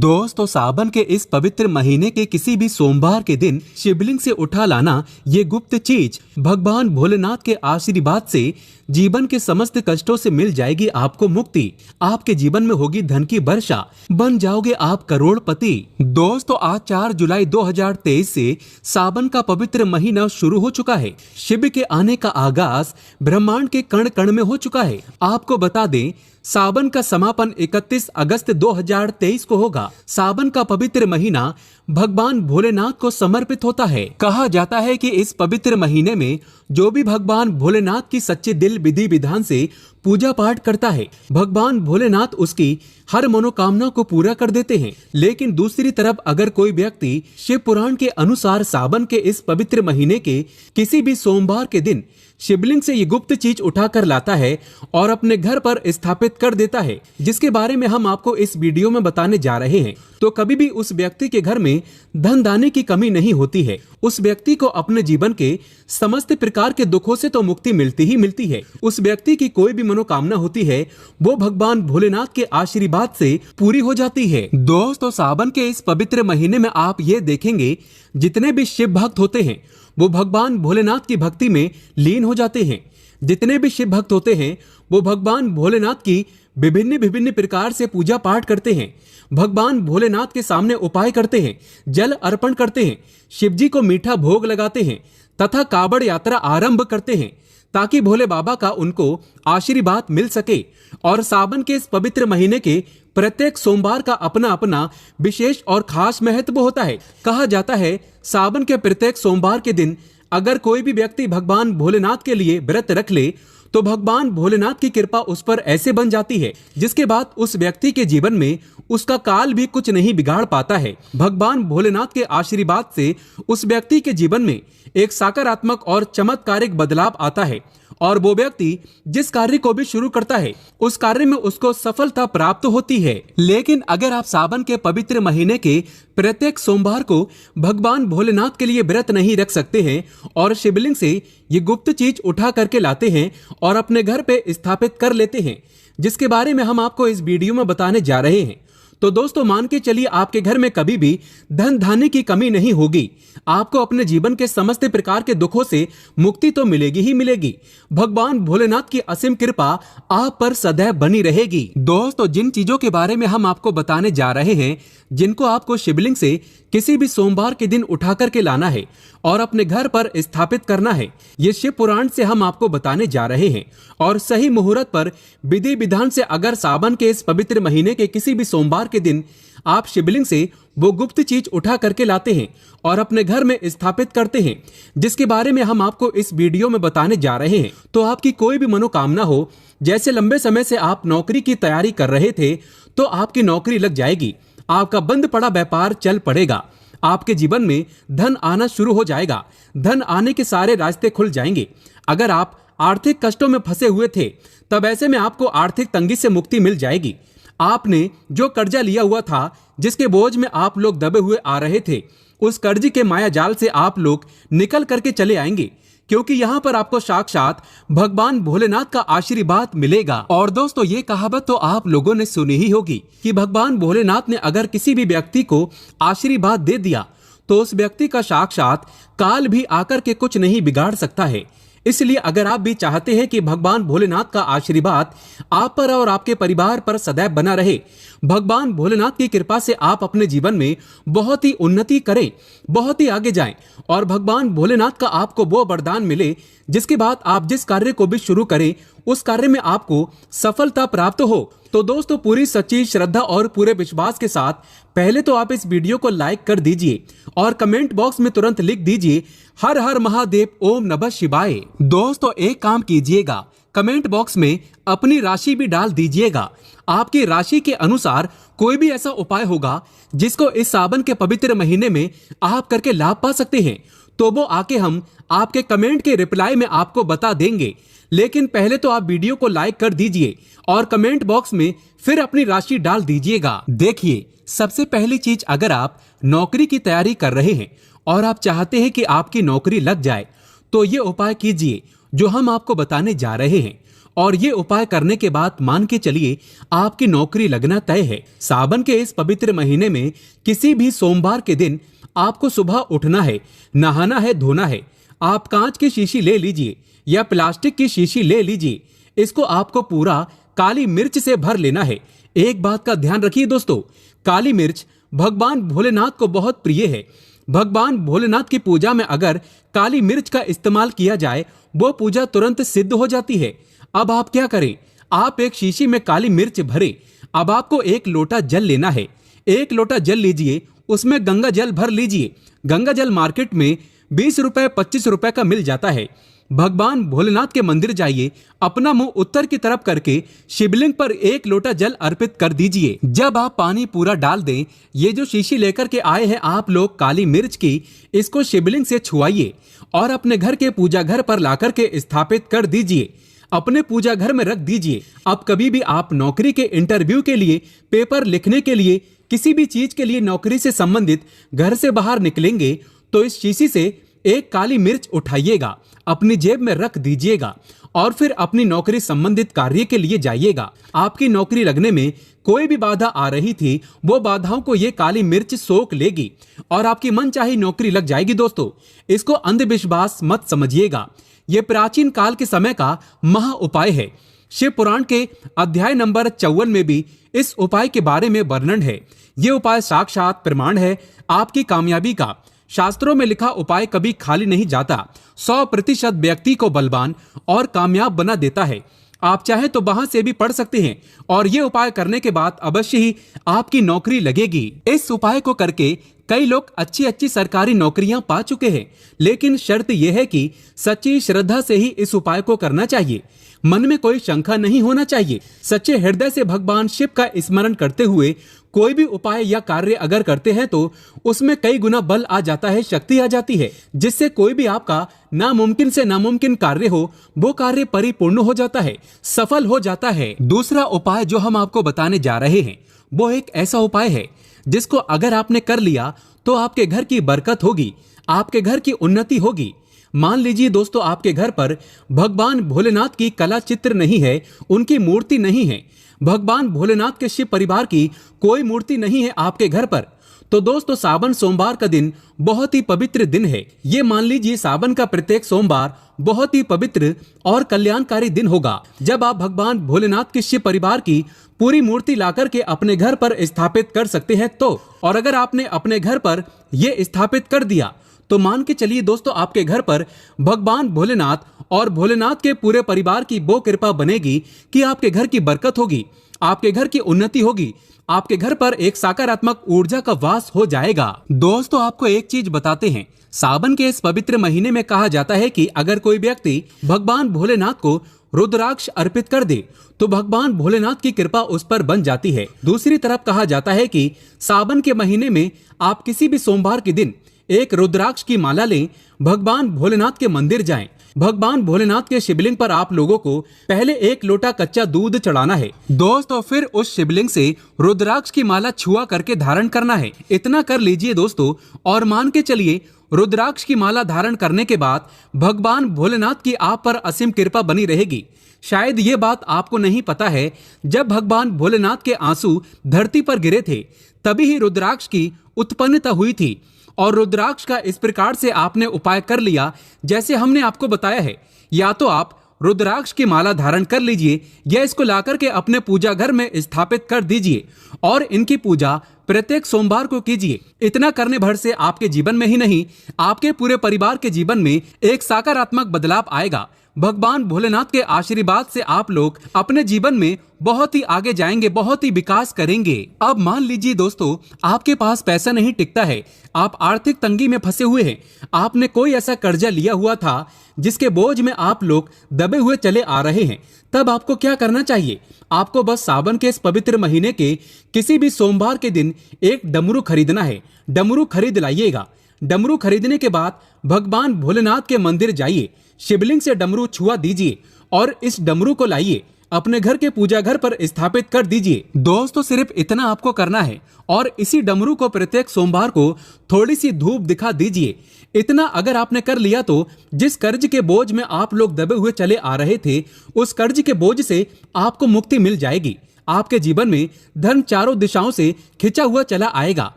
दोस्तों, सावन के इस पवित्र महीने के किसी भी सोमवार के दिन शिवलिंग से उठा लाना ये गुप्त चीज भगवान भोलेनाथ के आशीर्वाद से जीवन के समस्त कष्टों से मिल जाएगी आपको मुक्ति। आपके जीवन में होगी धन की वर्षा, बन जाओगे आप करोड़पति। दोस्तों, आज 4 जुलाई 2023 से सावन का पवित्र महीना शुरू हो चुका है। शिव के आने का आगाज ब्रह्मांड के कण कण में हो चुका है। आपको बता दें, सावन का समापन 31 अगस्त 2023 को होगा। सावन का पवित्र महीना भगवान भोलेनाथ को समर्पित होता है। कहा जाता है कि इस पवित्र महीने में जो भी भगवान भोलेनाथ की सच्चे दिल विधि विधान से पूजा पाठ करता है, भगवान भोलेनाथ उसकी हर मनोकामना को पूरा कर देते हैं। लेकिन दूसरी तरफ अगर कोई व्यक्ति शिव पुराण के अनुसार सावन के इस पवित्र महीने के किसी भी सोमवार के दिन शिवलिंग से ये गुप्त चीज उठा कर लाता है और अपने घर पर स्थापित कर देता है, जिसके बारे में हम आपको इस वीडियो में बताने जा रहे हैं, तो कभी भी उस व्यक्ति के घर में धन दाने की कमी नहीं होती है। उस व्यक्ति को अपने जीवन के समस्त प्रकार के दुखों से तो मुक्ति मिलती ही मिलती है। उस व्यक्ति की कोई भी मनोकामना होती है वो भगवान भोलेनाथ के आशीर्वाद से पूरी हो जाती है। दोस्तों, सावन के इस पवित्र महीने में आप ये देखेंगे, जितने भी शिव भक्त होते हैं वो भगवान भोलेनाथ की भक्ति में लीन हो जाते हैं। जितने भी शिव भक्त होते हैं वो भगवान भोलेनाथ की विभिन्न विभिन्न प्रकार से पूजा पाठ करते हैं। भगवान भोलेनाथ के सामने उपाय करते हैं, जल अर्पण करते हैं, शिव जी को मीठा भोग लगाते हैं तथा कावड़ यात्रा आरंभ करते हैं ताकि भोले बाबा का उनको आशीर्वाद मिल सके। और सावन के इस पवित्र महीने के प्रत्येक सोमवार का अपना अपना विशेष और खास महत्व होता है। कहा जाता है, सावन के प्रत्येक सोमवार के दिन अगर कोई भी व्यक्ति भगवान भोलेनाथ के लिए व्रत रख ले तो भगवान भोलेनाथ की कृपा उस पर ऐसे बन जाती है, जिसके बाद उस व्यक्ति के जीवन में उसका काल भी कुछ नहीं बिगाड़ पाता है। भगवान भोलेनाथ के आशीर्वाद से उस व्यक्ति के जीवन में एक सकारात्मक और चमत्कारिक बदलाव आता है और वो व्यक्ति जिस कार्य को भी शुरू करता है उस कार्य में उसको सफलता प्राप्त होती है। लेकिन अगर आप सावन के पवित्र महीने के प्रत्येक सोमवार को भगवान भोलेनाथ के लिए व्रत नहीं रख सकते हैं और शिवलिंग से ये गुप्त चीज उठा करके लाते हैं और अपने घर पे स्थापित कर लेते हैं, जिसके बारे में हम आपको इस वीडियो में बताने जा रहे हैं, तो दोस्तों मान के चलिए आपके घर में कभी भी धन धान्य की कमी नहीं होगी। आपको अपने जीवन के समस्त प्रकार के दुखों से मुक्ति तो मिलेगी ही मिलेगी। भगवान भोलेनाथ की असीम कृपा आप पर सदैव बनी रहेगी। दोस्तों, जिन चीजों के बारे में हम आपको बताने जा रहे हैं, जिनको आपको शिवलिंग से किसी भी सोमवार के दिन उठा करके लाना है और अपने घर पर स्थापित करना है, ये शिव पुराण से हम आपको बताने जा रहे हैं। और सही मुहूर्त पर विधि विधान से अगर सावन के इस पवित्र महीने के किसी भी सोमवार के दिन आप शिवलिंग से वो गुप्त चीज उठा करके लाते हैं और अपने घर में स्थापित करते हैं, जिसके बारे में हम आपको इस वीडियो में बताने जा रहे हैं, तो आपकी कोई भी मनोकामना हो, जैसे लंबे समय से आप नौकरी की तैयारी कर रहे थे तो आपकी नौकरी लग जाएगी, आपका बंद पड़ा व्यापार चल पड़ेगा, आपके जीवन में धन आना शुरू हो जाएगा, धन आने के सारे रास्ते खुल जाएंगे। अगर आप आर्थिक कष्टों में फंसे हुए थे तब ऐसे में आपको आर्थिक तंगी से मुक्ति मिल जाएगी। आपने जो कर्जा लिया हुआ था, जिसके बोझ में आप लोग दबे हुए आ रहे थे, उस कर्ज के माया जाल से आप लोग निकल करके चले आएंगे, क्योंकि यहाँ पर आपको साक्षात भगवान भोलेनाथ का आशीर्वाद मिलेगा। और दोस्तों, ये कहावत तो आप लोगों ने सुनी ही होगी कि भगवान भोलेनाथ ने अगर किसी भी व्यक्ति को आशीर्वाद दे दिया तो उस व्यक्ति का साक्षात काल भी आकर के कुछ नहीं बिगाड़ सकता है। इसलिए अगर आप भी चाहते हैं कि भगवान भोलेनाथ का आशीर्वाद आप पर और आपके परिवार पर सदैव बना रहे, भगवान भोलेनाथ की कृपा से आप अपने जीवन में बहुत ही उन्नति करें, बहुत ही आगे जाएं और भगवान भोलेनाथ का आपको वो वरदान मिले जिसके बाद आप जिस कार्य को भी शुरू करें उस कार्य में आपको सफलता प्राप्त हो, तो दोस्तों पूरी सच्ची श्रद्धा और पूरे विश्वास के साथ पहले तो आप इस वीडियो को लाइक कर दीजिए और कमेंट बॉक्स में तुरंत लिख दीजिए हर हर महादेव ओम नमः शिवाय। दोस्तों, एक काम कीजिएगा, कमेंट बॉक्स में अपनी राशि भी डाल दीजिएगा। आपकी राशि के अनुसार कोई भी ऐसा उपाय होगा जिसको इस सावन के पवित्र महीने में आप करके लाभ पा सकते हैं, तो वो आके हम आपके कमेंट के रिप्लाई में आपको बता देंगे। लेकिन पहले तो आप वीडियो को लाइक कर दीजिए और कमेंट बॉक्स में फिर अपनी राशि डाल दीजिएगा। देखिए, सबसे पहली चीज, अगर आप नौकरी की तैयारी कर रहे हैं और आप चाहते हैं कि आपकी नौकरी लग जाए, तो ये उपाय कीजिए जो हम आपको बताने जा रहे हैं। और ये उपाय करने के बाद मान के चलिए आपकी नौकरी लगना तय है। सावन के इस पवित्र महीने में किसी भी सोमवार के दिन आपको सुबह उठना है, नहाना है, धोना है। आप कांच की शीशी ले लीजिए या प्लास्टिक की शीशी ले लीजिए, इसको आपको पूरा काली मिर्च से भर लेना है। एक बात का ध्यान रखिए दोस्तों, काली मिर्च भगवान भोलेनाथ को बहुत प्रिय है। भगवान भोलेनाथ की पूजा में अगर काली मिर्च का इस्तेमाल किया जाए वो पूजा तुरंत सिद्ध हो जाती है। अब आप क्या करें, आप एक शीशी में काली मिर्च भरे। अब आपको 1 लोटा जल लेना है। 1 लोटा जल लीजिए, उसमें गंगा जल भर लीजिए। गंगा जल मार्केट में 20 रुपए 25 रुपए का मिल जाता है। भगवान भोलेनाथ के मंदिर जाइए, अपना मुंह उत्तर की तरफ करके शिवलिंग पर 1 लोटा जल अर्पित कर दीजिए। जब आप पानी पूरा डाल दें, ये जो शीशी लेकर के आए हैं आप लोग काली मिर्च की, इसको शिवलिंग से छुआइए और अपने घर के पूजा घर पर लाकर के स्थापित कर दीजिए। अपने पूजा घर में रख दीजिए। अब कभी भी आप नौकरी के इंटरव्यू के लिए, पेपर लिखने के लिए, किसी भी चीज के लिए नौकरी से संबंधित घर से बाहर निकलेंगे तो इस शीशी से 1 काली मिर्च उठाइएगा, अपनी जेब में रख दीजिएगा और फिर अपनी नौकरी संबंधित कार्य के लिए जाइएगा। आपकी नौकरी लगने में कोई भी बाधा आ रही थी, वो बाधाओं को ये काली मिर्च सोख लेगी और आपकी मनचाही नौकरी लग जाएगी। दोस्तों, इसको अंधविश्वास मत समझिएगा, ये प्राचीन काल के समय का महा उपाय है। शिव पुराण के अध्याय नंबर 54 में भी इस उपाय के बारे में वर्णन है। ये उपाय साक्षात प्रमाण है आपकी कामयाबी का। शास्त्रों में लिखा उपाय कभी खाली नहीं जाता, 100% व्यक्ति को बलवान और कामयाब बना देता है। आप चाहे तो वहां से भी पढ़ सकते हैं और ये उपाय करने के बाद अवश्य ही आपकी नौकरी लगेगी। इस उपाय को करके कई लोग अच्छी सरकारी नौकरियां पा चुके हैं, लेकिन शर्त यह है कि सच्ची श्रद्धा से ही इस उपाय को करना चाहिए। मन में कोई शंका नहीं होना चाहिए। सच्चे हृदय से भगवान शिव का स्मरण करते हुए कोई भी उपाय या कार्य अगर करते हैं तो उसमें कई गुना बल आ जाता है, शक्ति आ जाती है, जिससे कोई भी आपका नामुमकिन से नामुमकिन कार्य हो वो कार्य परिपूर्ण हो जाता है, सफल हो जाता है। दूसरा उपाय जो हम आपको बताने जा रहे हैं वो एक ऐसा उपाय है जिसको अगर आपने कर लिया तो आपके घर की बरकत होगी, आपके घर की उन्नति होगी। मान लीजिए दोस्तों, आपके घर पर भगवान भोलेनाथ की कला चित्र नहीं है, उनकी मूर्ति नहीं है, भगवान भोलेनाथ के शिव परिवार की कोई मूर्ति नहीं है आपके घर पर, तो दोस्तों सावन सोमवार का दिन बहुत ही पवित्र दिन है। ये मान लीजिए सावन का प्रत्येक सोमवार बहुत ही पवित्र और कल्याणकारी दिन होगा जब आप भगवान भोलेनाथ के शिव परिवार की पूरी मूर्ति लाकर के अपने घर पर स्थापित कर सकते हैं। तो और अगर आपने अपने घर पर ये स्थापित कर दिया तो मान के चलिए दोस्तों, आपके घर पर भगवान भोलेनाथ और भोलेनाथ के पूरे परिवार की वो कृपा बनेगी कि आपके घर की बरकत होगी, आपके घर की उन्नति होगी, आपके घर पर एक सकारात्मक ऊर्जा का वास हो जाएगा। दोस्तों, आपको एक चीज बताते हैं, सावन के इस पवित्र महीने में कहा जाता है कि अगर कोई व्यक्ति भगवान भोलेनाथ को रुद्राक्ष अर्पित कर दे तो भगवान भोलेनाथ की कृपा उस पर बन जाती है। दूसरी तरफ कहा जाता है कि सावन के महीने में आप किसी भी सोमवार के दिन एक रुद्राक्ष की माला लें, भगवान भोलेनाथ के मंदिर जाएं, भगवान भोलेनाथ के शिवलिंग पर आप लोगों को पहले 1 लोटा कच्चा दूध चढ़ाना है दोस्तों, फिर उस शिवलिंग से रुद्राक्ष की माला छुआ करके धारण करना है। इतना कर लीजिए दोस्तों और मान के चलिए रुद्राक्ष की माला धारण करने के बाद भगवान भोलेनाथ की आप पर असीम कृपा बनी रहेगी। शायद ये बात आपको नहीं पता है, जब भगवान भोलेनाथ के आंसू धरती पर गिरे थे तभी ही रुद्राक्ष की उत्पन्नता हुई थी और रुद्राक्ष का इस प्रकार से आपने उपाय कर लिया जैसे हमने आपको बताया है। या तो आप रुद्राक्ष की माला धारण कर लीजिए या इसको लाकर के अपने पूजा घर में स्थापित कर दीजिए और इनकी पूजा प्रत्येक सोमवार को कीजिए। इतना करने भर से आपके जीवन में ही नहीं, आपके पूरे परिवार के जीवन में एक सकारात्मक बदलाव आएगा। भगवान भोलेनाथ के आशीर्वाद से आप लोग अपने जीवन में बहुत ही आगे जाएंगे, बहुत ही विकास करेंगे। अब मान लीजिए दोस्तों, आपके पास पैसा नहीं टिकता है, आप आर्थिक तंगी में फंसे हुए हैं, आपने कोई ऐसा कर्जा लिया हुआ था जिसके बोझ में आप लोग दबे हुए चले आ रहे हैं, तब आपको क्या करना चाहिए? आपको बस सावन के इस पवित्र महीने के किसी भी सोमवार के दिन एक डमरू खरीदना है। डमरू खरीद लाइएगा। डमरू खरीदने के बाद भगवान भोलेनाथ के मंदिर जाइए, शिवलिंग से डमरू छुआ दीजिए और इस डमरू को लाइए, अपने घर के पूजा घर पर स्थापित कर दीजिए। दोस्तों सिर्फ इतना आपको करना है और इसी डमरू को प्रत्येक सोमवार को थोड़ी सी धूप दिखा दीजिए। इतना अगर आपने कर लिया तो जिस कर्ज के बोझ में आप लोग दबे हुए चले आ रहे थे, उस कर्ज के बोझ से आपको मुक्ति मिल जाएगी। आपके जीवन में धन चारों दिशाओं से खिंचा हुआ चला आएगा।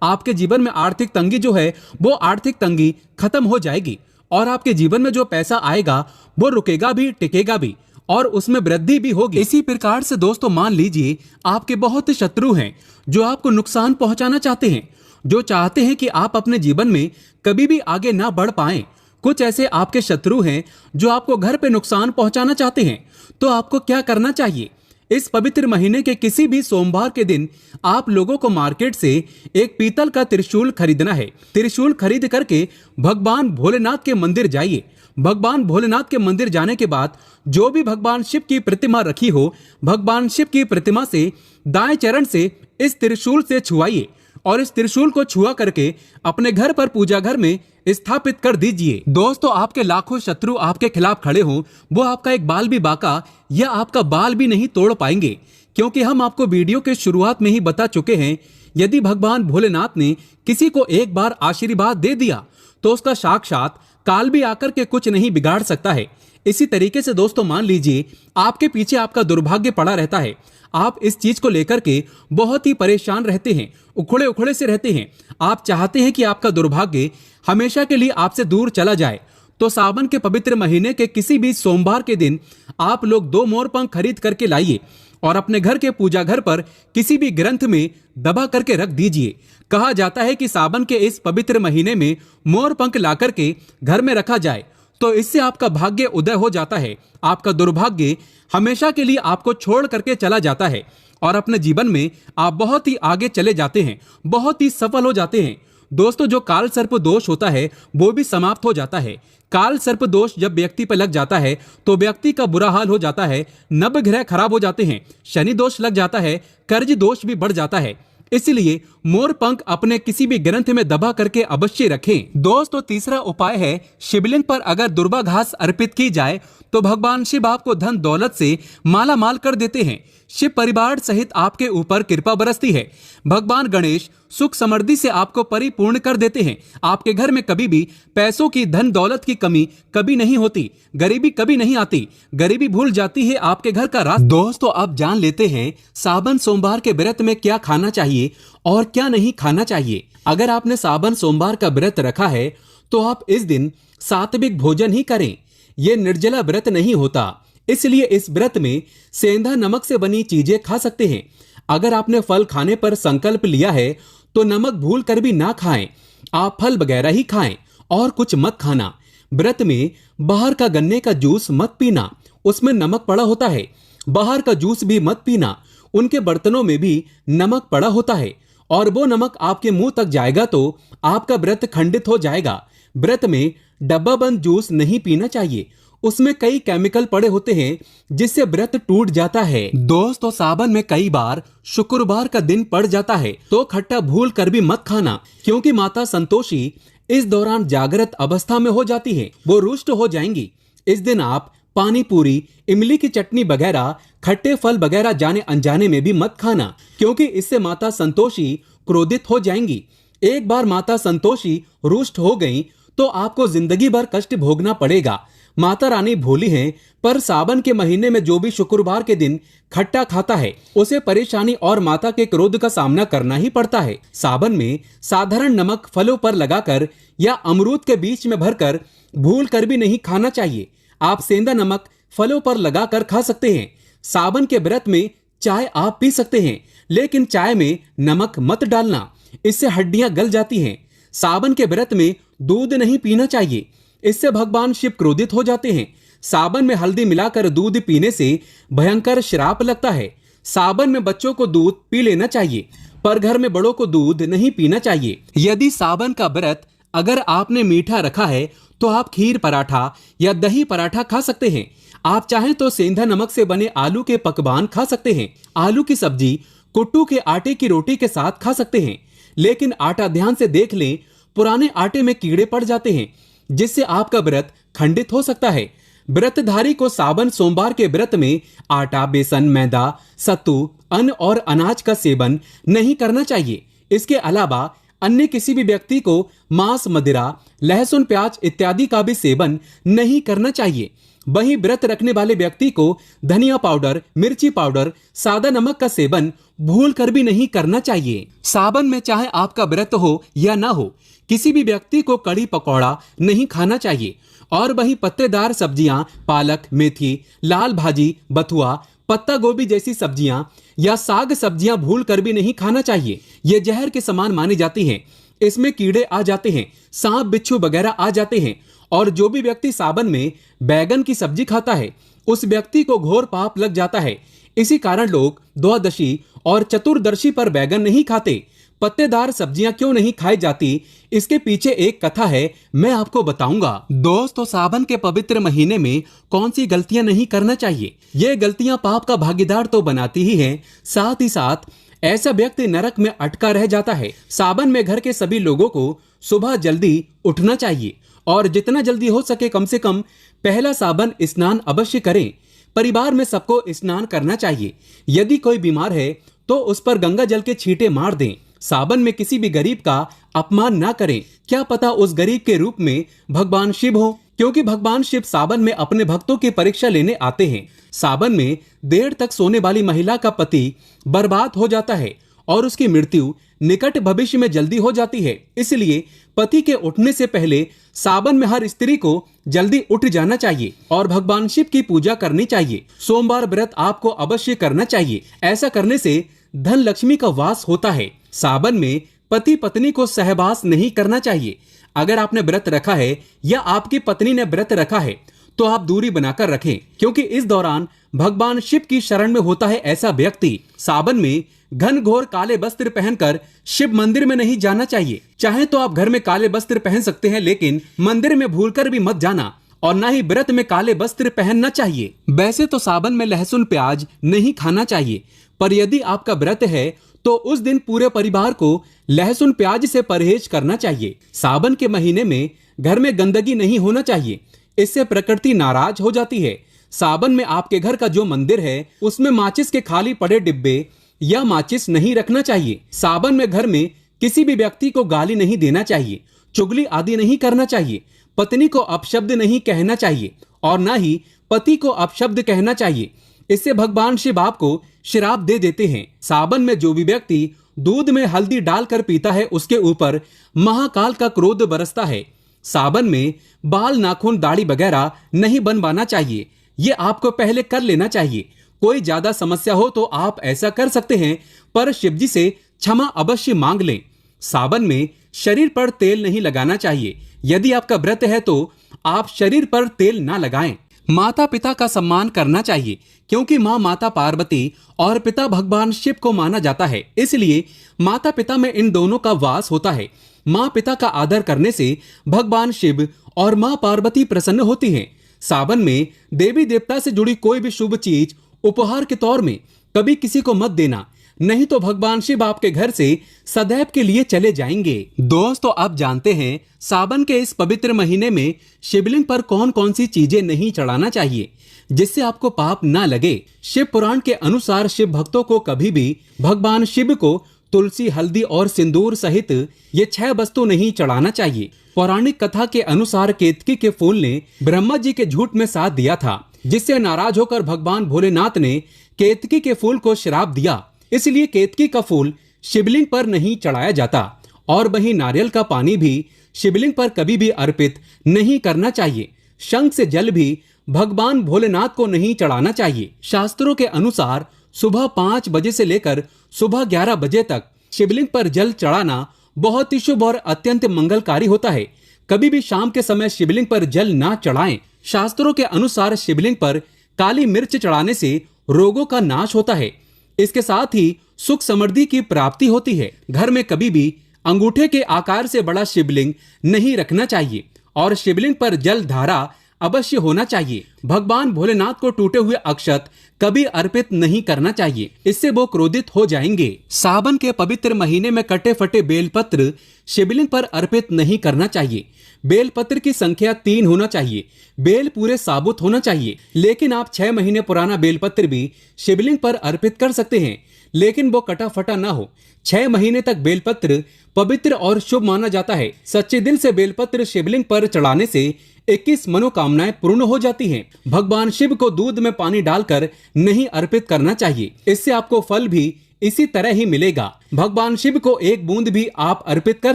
आपके जीवन में आर्थिक तंगी जो है वो आर्थिक तंगी खत्म हो जाएगी और आपके जीवन में जो पैसा आएगा वो रुकेगा भी, टिकेगा भी और उसमें वृद्धि भी होगी। इसी प्रकार से दोस्तों मान लीजिए आपके बहुत शत्रु हैं जो आपको नुकसान पहुंचाना चाहते हैं, जो चाहते हैं कि आप अपने जीवन में कभी भी आगे ना बढ़ पाएं। कुछ ऐसे आपके शत्रु हैं जो आपको घर पे नुकसान पहुंचाना चाहते हैं। तो आपको क्या करना चाहिए? इस पवित्र महीने के किसी भी सोमवार के दिन आप लोगों को मार्केट से एक पीतल का त्रिशूल खरीदना है। त्रिशूल खरीद करके भगवान भोलेनाथ के मंदिर जाइए। भगवान भोलेनाथ के मंदिर जाने के बाद जो भी भगवान शिव की प्रतिमा रखी हो, भगवान शिव की प्रतिमा से दाएं चरण से इस त्रिशूल से छुआइए और इस त्रिशूल को छुआ करके अपने घर पर पूजा घर में स्थापित कर दीजिए। दोस्तों आपके लाखों शत्रु आपके खिलाफ खड़े हों, वो आपका एक बाल भी बांका या आपका बाल भी नहीं तोड़ पाएंगे, क्योंकि हम आपको वीडियो के शुरुआत में ही बता चुके हैं, यदि भगवान भोलेनाथ ने किसी को एक बार आशीर्वाद दे दिया तो उसका साक्षात काल भी आकर के कुछ नहीं बिगाड़ सकता है। इसी तरीके से दोस्तों मान लीजिए आपके पीछे आपका दुर्भाग्य पड़ा रहता है। आप इस चीज को लेकर के बहुत ही परेशान रहते हैं, उखड़े उखड़े से रहते हैं। आप चाहते हैं कि आपका दुर्भाग्य हमेशा के लिए आपसे दूर चला जाए। तो सावन के पवित्र महीने के किसी भी सोमवार के दिन आप लोग 2 मोरपंख खरीद करके लाइए और अपने घर के पूजा घर पर किसी भी ग्रंथ में दबा करके रख दीजिए। कहा जाता है कि सावन के इस पवित्र महीने में मोरपंख ला करके घर में रखा जाए तो इससे आपका भाग्य उदय हो जाता है। आपका दुर्भाग्य हमेशा के लिए आपको छोड़ करके चला जाता है और अपने जीवन में आप बहुत ही आगे चले जाते हैं, बहुत ही सफल हो जाते हैं। दोस्तों जो काल सर्प दोष होता है वो भी समाप्त हो जाता है। काल सर्प दोष जब व्यक्ति पर लग जाता है तो व्यक्ति का बुरा हाल हो जाता है, नव ग्रह खराब हो जाते हैं, शनि दोष लग जाता है, कर्ज दोष भी बढ़ जाता है। इसलिए मोरपंख अपने किसी भी ग्रंथ में दबा करके अवश्य रखें। दोस्तों तीसरा उपाय है, शिवलिंग पर अगर दुर्वा घास अर्पित की जाए तो भगवान शिव आपको धन दौलत से माला माल कर देते हैं। शिव परिवार सहित आपके ऊपर कृपा बरसती है। भगवान गणेश सुख समृद्धि से आपको परिपूर्ण कर देते हैं। आपके घर में कभी भी पैसों की, धन दौलत की कमी कभी नहीं होती, गरीबी कभी नहीं आती, गरीबी भूल जाती है आपके घर का रास्ता। दोस्तों अब जान लेते हैं सावन सोमवार के व्रत में क्या खाना चाहिए और क्या नहीं खाना चाहिए। अगर आपने सावन सोमवार का व्रत रखा है तो आप इस दिन सात्विक भोजन ही करें। यह निर्जला व्रत नहीं होता, इसलिए इस व्रत में सेंधा नमक से बनी चीजें खा सकते हैं। अगर आपने फल खाने पर संकल्प लिया है तो नमक भूल कर भी ना खाएं। आप फल वगैरह ही खाएं और कुछ मत खाना। व्रत में बाहर का गन्ने का जूस मत पीना, उसमें नमक पड़ा होता है। बाहर का जूस भी मत पीना, उनके बर्तनों में भी नमक पड़ा होता है और वो नमक आपके मुंह तक जाएगा तो आपका व्रत खंडित हो जाएगा। व्रत में डब्बा बंद जूस नहीं पीना चाहिए, उसमें कई केमिकल पड़े होते हैं जिससे व्रत टूट जाता है। दोस्तों सावन में कई बार शुक्रवार का दिन पड़ जाता है तो खट्टा भूल कर भी मत खाना, क्योंकि माता संतोषी इस दौरान जागृत अवस्था में हो जाती है, वो रुष्ट हो जाएंगी। इस दिन आप पानी पूरी, इमली की चटनी वगैरह, खट्टे फल वगैरह जाने अनजाने में भी मत खाना, क्योंकि इससे माता संतोषी क्रोधित हो जाएंगी। एक बार माता संतोषी रुष्ट हो गई तो आपको जिंदगी भर कष्ट भोगना पड़ेगा। माता रानी भोली हैं, पर सावन के महीने में जो भी शुक्रवार के दिन खट्टा खाता है उसे परेशानी और माता के क्रोध का सामना करना ही पड़ता है। सावन में साधारण नमक फलों पर लगाकर या अमरूद के बीच में भरकर भूल कर भी नहीं खाना चाहिए। आप सेंधा नमक फलों पर लगाकर खा सकते हैं। सावन के व्रत में चाय आप पी सकते हैं, लेकिन चाय में नमक मत डालना, इससे हड्डियां गल जाती हैं। सावन के व्रत में दूध नहीं पीना चाहिए, इससे भगवान शिव क्रोधित हो जाते हैं। सावन में हल्दी मिलाकर दूध पीने से भयंकर श्राप लगता है। सावन में बच्चों को दूध पी लेना चाहिए, पर घर में बड़ों को दूध नहीं पीना चाहिए। यदि सावन का व्रत अगर आपने मीठा रखा है तो आप खीर पराठा या दही पराठा खा सकते हैं। आप चाहें तो सेंधा नमक से बने आलू के पकवान खा सकते हैं। आलू की सब्जी कुट्टू के आटे की रोटी के साथ खा सकते हैं, लेकिन आटा ध्यान से देख लें, पुराने आटे में कीड़े पड़ जाते हैं जिससे आपका व्रत खंडित हो सकता है। व्रतधारी को सावन सोमवार के व्रत में आटा, बेसन, मैदा, सत्तू, अन्न और अनाज का सेवन नहीं करना चाहिए। इसके अलावा अन्य किसी भी व्यक्ति को मांस, मदिरा, लहसुन, प्याज इत्यादि का भी सेवन नहीं करना चाहिए। वहीं व्रत रखने वाले व्यक्ति को धनिया पाउडर, मिर्ची पाउडर, सादा नमक का सेवन भूल कर भी नहीं करना चाहिए। सावन में चाहे आपका व्रत हो या ना हो, किसी भी व्यक्ति को कड़ी पकौड़ा नहीं खाना चाहिए। और वही पत्तेदार सब्जियां, पालक, मेथी, लाल भाजी, बथुआ, पत्ता गोभी जैसी सब्जियां या साग सब्जियां भूल कर भी नहीं खाना चाहिए। ये जहर के समान मानी जाती हैं। इसमें कीड़े आ जाते हैं, सांप, बिच्छू वगैरह आ जाते हैं। और जो भी व्यक्ति सावन में बैगन की सब्जी खाता है, उस व्यक्ति को घोर पाप लग जाता है। इसी कारण लोग द्वादशी और चतुर्दशी पर बैगन नहीं खाते। पत्तेदार सब्जियां क्यों नहीं खाई जाती, इसके पीछे एक कथा है, मैं आपको बताऊंगा। दोस्तों, सावन के पवित्र महीने में कौन सी गलतियां नहीं करना चाहिए? ये गलतियां पाप का भागीदार तो बनाती ही हैं, साथ ही साथ ऐसा व्यक्ति नरक में अटका रह जाता है। सावन में घर के सभी लोगों को सुबह जल्दी उठना चाहिए और जितना जल्दी हो सके कम से कम पहला सावन स्नान अवश्य करें। परिवार में सबको स्नान करना चाहिए। यदि कोई बीमार है तो उस पर गंगा जल के छींटे मार दें। सावन में किसी भी गरीब का अपमान ना करें। क्या पता उस गरीब के रूप में भगवान शिव हो, क्योंकि भगवान शिव सावन में अपने भक्तों की परीक्षा लेने आते हैं। सावन में देर तक सोने वाली महिला का पति बर्बाद हो जाता है और उसकी मृत्यु निकट भविष्य में जल्दी हो जाती है। इसलिए पति के उठने से पहले सावन में हर स्त्री को जल्दी उठ जाना चाहिए और भगवान शिव की पूजा करनी चाहिए। सोमवार व्रत आपको अवश्य करना चाहिए। ऐसा करने से धन लक्ष्मी का वास होता है। सावन में पति पत्नी को सहवास नहीं करना चाहिए। अगर आपने व्रत रखा है या आपकी पत्नी ने व्रत रखा है तो आप दूरी बनाकर रखें, क्योंकि इस दौरान भगवान शिव की शरण में होता है ऐसा व्यक्ति। सावन में घन घोर काले वस्त्र पहनकर शिव मंदिर में नहीं जाना चाहिए। चाहे तो आप घर में काले वस्त्र पहन सकते हैं, लेकिन मंदिर में भूलकर भी मत जाना और ना ही व्रत में काले वस्त्र पहनना चाहिए। वैसे तो सावन में लहसुन, प्याज नहीं खाना चाहिए, पर यदि आपका व्रत है तो उस दिन पूरे परिवार को लहसुन, प्याज से परहेज करना चाहिए। सावन के महीने में घर में गंदगी नहीं होना चाहिए, इससे प्रकृति नाराज हो जाती है। सावन में आपके घर का जो मंदिर है उसमें माचिस के खाली पड़े डिब्बे या माचिस नहीं रखना चाहिए। सावन में घर में किसी भी व्यक्ति को गाली नहीं देना चाहिए, चुगली आदि नहीं करना चाहिए। पत्नी को अपशब्द नहीं कहना चाहिए और ना ही पति को अपशब्द कहना चाहिए। इससे भगवान शिव आपको श्राप दे देते हैं। सावन में जो भी व्यक्ति दूध में हल्दी डालकर पीता है उसके ऊपर महाकाल का क्रोध बरसता है। सावन में बाल, नाखून, दाढ़ी वगैरह नहीं बनवाना चाहिए। ये आपको पहले कर लेना चाहिए। कोई ज्यादा समस्या हो तो आप ऐसा कर सकते हैं, पर शिवजी से क्षमा अवश्य मांग लें। सावन में शरीर पर तेल नहीं लगाना चाहिए। यदि आपका व्रत है तो आप शरीर पर तेल ना लगाएं। माता पिता का सम्मान करना चाहिए, क्योंकि माँ माता पार्वती और पिता भगवान शिव को माना जाता है। इसलिए माता पिता में इन दोनों का वास होता है। माँ पिता का आदर करने से भगवान शिव और माँ पार्वती प्रसन्न होती हैं। सावन में देवी देवता से जुड़ी कोई भी शुभ चीज उपहार के तौर में कभी किसी को मत देना, नहीं तो भगवान शिव आपके घर से सदैव के लिए चले जाएंगे। दोस्तों, आप जानते हैं सावन के इस पवित्र महीने में शिवलिंग पर कौन कौन सी चीजें नहीं चढ़ाना चाहिए जिससे आपको पाप ना लगे। शिव पुराण के अनुसार शिव भक्तों को कभी भी भगवान शिव को तुलसी, हल्दी और सिंदूर सहित ये 6 वस्तु नहीं चढ़ाना चाहिए। पौराणिक कथा के अनुसार केतकी के फूल ने ब्रह्मा जी के झूठ में साथ दिया था, जिससे नाराज होकर भगवान भोलेनाथ ने केतकी के फूल को श्राप दिया। इसलिए केतकी का फूल शिवलिंग पर नहीं चढ़ाया जाता और वहीं नारियल का पानी भी शिवलिंग पर कभी भी अर्पित नहीं करना चाहिए। शंख से जल भी भगवान भोलेनाथ को नहीं चढ़ाना चाहिए। शास्त्रों के अनुसार सुबह 5 बजे से लेकर सुबह 11 बजे तक शिवलिंग पर जल चढ़ाना बहुत ही शुभ और अत्यंत मंगलकारी होता है। कभी भी शाम के समय शिवलिंग पर जल ना चढ़ाएं। शास्त्रों के अनुसार शिवलिंग पर काली मिर्च चढ़ाने से रोगों का नाश होता है। इसके साथ ही सुख समृद्धि की प्राप्ति होती है। घर में कभी भी अंगूठे के आकार से बड़ा शिवलिंग नहीं रखना चाहिए और शिवलिंग पर जल धारा अवश्य होना चाहिए। भगवान भोलेनाथ को टूटे हुए अक्षत कभी अर्पित नहीं करना चाहिए, इससे वो क्रोधित हो जाएंगे। सावन के पवित्र महीने में कटे फटे बेलपत्र शिवलिंग पर अर्पित नहीं करना चाहिए। बेलपत्र की संख्या 3 होना चाहिए। बेल पूरे साबुत होना चाहिए। लेकिन आप 6 महीने पुराना बेलपत्र भी शिवलिंग पर अर्पित कर सकते हैं, लेकिन वो कटा फटा ना हो। 6 महीने तक बेलपत्र पवित्र और शुभ माना जाता है। सच्चे दिल से बेलपत्र शिवलिंग पर चढ़ाने से 21 मनोकामनाएं पूर्ण हो जाती हैं। भगवान शिव को दूध में पानी डालकर नहीं अर्पित करना चाहिए, इससे आपको फल भी इसी तरह ही मिलेगा। भगवान शिव को एक बूंद भी आप अर्पित कर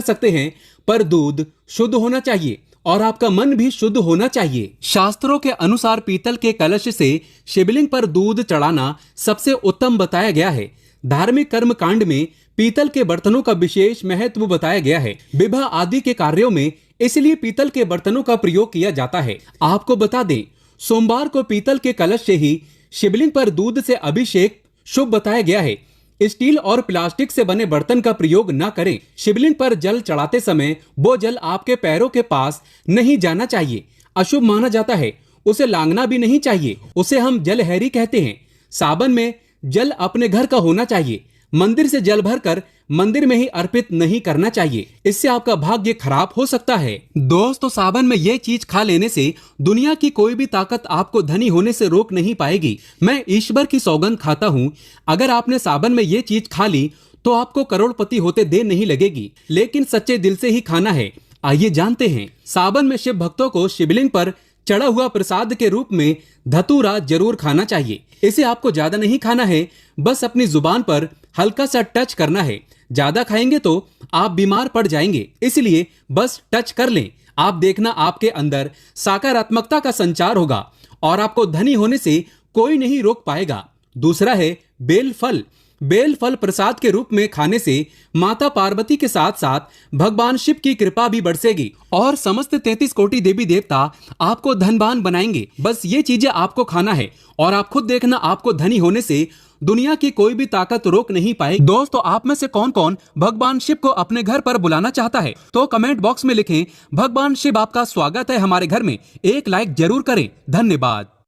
सकते हैं, पर दूध शुद्ध होना चाहिए और आपका मन भी शुद्ध होना चाहिए। शास्त्रों के अनुसार पीतल के कलश से शिवलिंग पर दूध चढ़ाना सबसे उत्तम बताया गया है। धार्मिक कर्म कांड में पीतल के बर्तनों का विशेष महत्व बताया गया है। विवाह आदि के कार्यों में इसलिए पीतल के बर्तनों का प्रयोग किया जाता है। आपको बता दें, सोमवार को पीतल के कलश से ही शिवलिंग पर दूध से अभिषेक शुभ बताया गया है। स्टील और प्लास्टिक से बने बर्तन का प्रयोग न करें। शिवलिंग पर जल चढ़ाते समय वो जल आपके पैरों के पास नहीं जाना चाहिए, अशुभ माना जाता है। उसे लांघना भी नहीं चाहिए, उसे हम जलहैरी कहते हैं। सावन में जल अपने घर का होना चाहिए। मंदिर से जल भरकर मंदिर में ही अर्पित नहीं करना चाहिए, इससे आपका भाग्य खराब हो सकता है। दोस्तों, सावन में ये चीज खा लेने से दुनिया की कोई भी ताकत आपको धनी होने से रोक नहीं पाएगी। मैं ईश्वर की सौगंध खाता हूँ, अगर आपने सावन में ये चीज खा ली तो आपको करोड़पति होते देर नहीं लगेगी, लेकिन सच्चे दिल से ही खाना है। आइए जानते हैं। सावन में शिव भक्तों को शिवलिंग पर चढ़ा हुआ प्रसाद के रूप में धतूरा जरूर खाना चाहिए। इसे आपको ज्यादा नहीं खाना है, बस अपनी जुबान पर हल्का सा टच करना है। ज्यादा खाएंगे तो आप बीमार पड़ जाएंगे, इसलिए बस टच कर लें। आप देखना, आपके अंदर सकारात्मकता का संचार होगा और आपको धनी होने से कोई नहीं रोक पाएगा। दूसरा है बेल फल। बेल फल प्रसाद के रूप में खाने से माता पार्वती के साथ साथ भगवान शिव की कृपा भी बरसेगी और समस्त 33 कोटि देवी देवता आपको धनवान बनाएंगे। बस ये चीजें आपको खाना है और आप खुद देखना, आपको धनी होने से दुनिया की कोई भी ताकत रोक नहीं पाएगी। दोस्तों, आप में से कौन कौन भगवान शिव को अपने घर पर बुलाना चाहता है तो कमेंट बॉक्स में लिखें। भगवान शिव आपका स्वागत है हमारे घर में। एक लाइक जरूर करें। धन्यवाद।